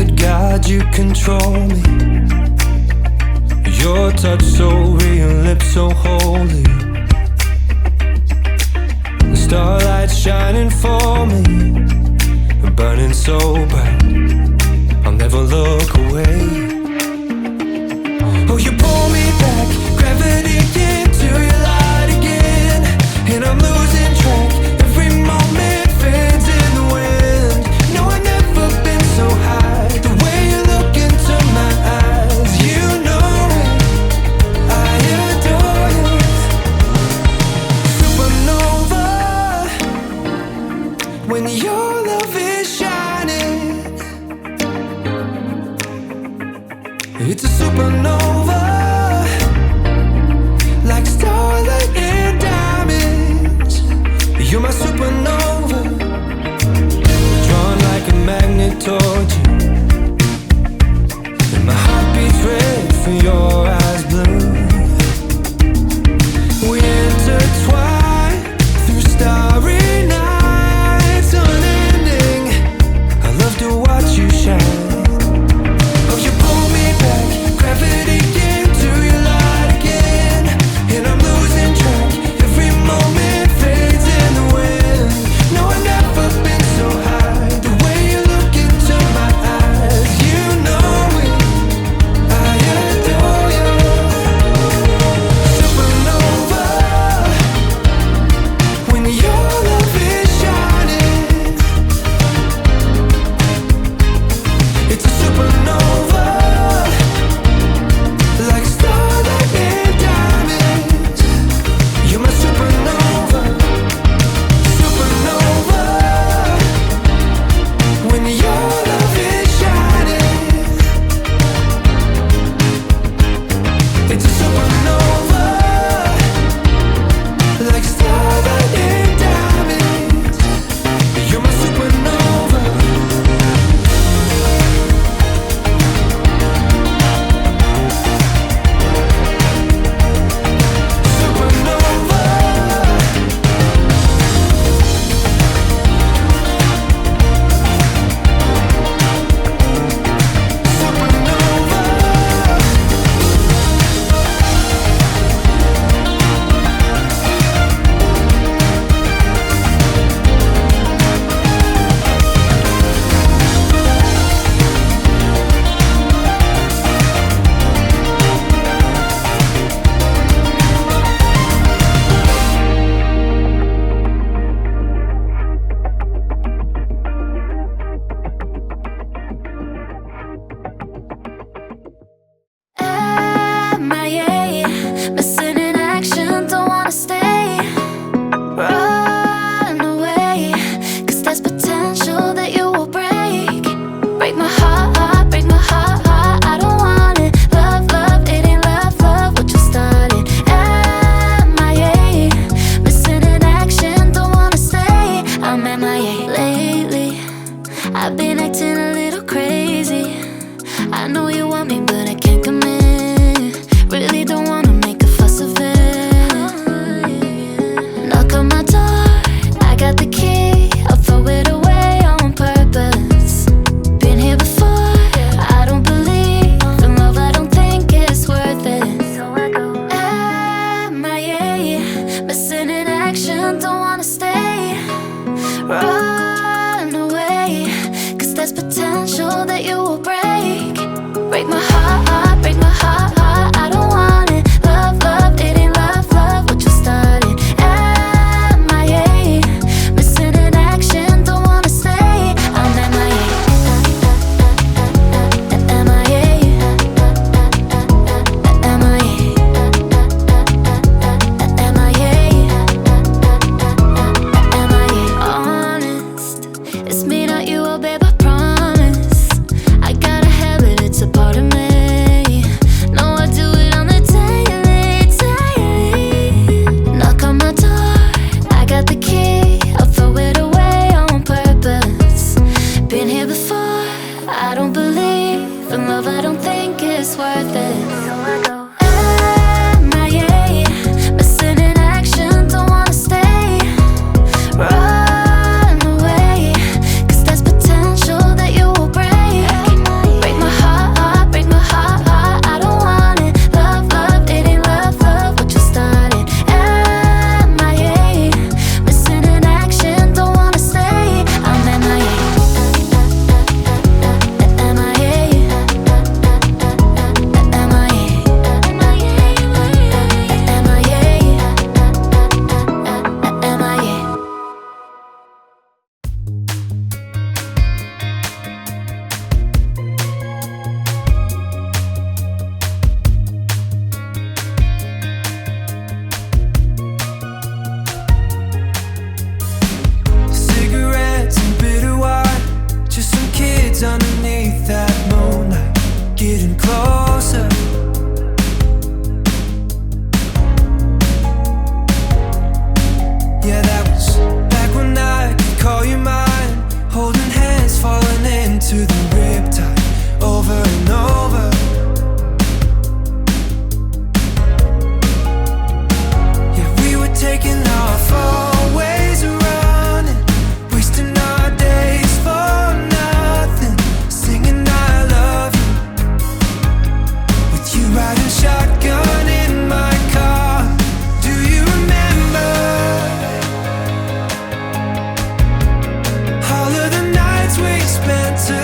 that guide you, control me. Your touch so real, lips so holy. The starlight shining for me, burning so bright, I'll never look away. Oh, you pull me back, gravity into your light again, and I'm losing track. Every moment fades in the wind. No, I've never been so high. The way you look into my eyes, you know it, I adore you. Supernova, when your love is shining, it's a supernova, like starlight and diamonds. You're my supernova, drawn like a magnet toward you, and my heart beats red for your eyes blue. We intertwine through starry nights unending. I love to watch you shine. Oh, you pull me back, gravity into your light again, and I'm losing track. Every moment fades in the wind. No, I've never been so high. The way you look into my eyes, you know it, I adore you. Supernova, when your love is shining, it's a supernova, like starlight and diamonds. You're my supernova, supernova, when your love is shining. It's a supernova, like starlight and diamonds. You're my supernova. Supernova, MIA, missing in action, don't wanna stay. Run away, 'cause there's potential that you will break. Break my heart, break my heart, I don't want it. Love, love, it ain't love, love what you started. MIA, missing in action, don't wanna stay. I'm MIA. Lately, I've been acting a little crazy. I know you want me, but I can't commit. Really don't wanna make a fuss of it. Knock on my door, I got the key. I'll throw it away on purpose. Been here before, I don't believe in love, I don't think it's worth it. So I go MIA, missing in action, don't wanna stay. Run away, 'cause there's potential that you will break. Break my heart, break my heart, I don't want it. Love, love, it ain't love, love what you started. MIA, missing in action, don't wanna stay. I'm MIA. MIA. MIA. Honest, it's me, not you, oh babe, I promise. I got a habit, it's a part of me. meant to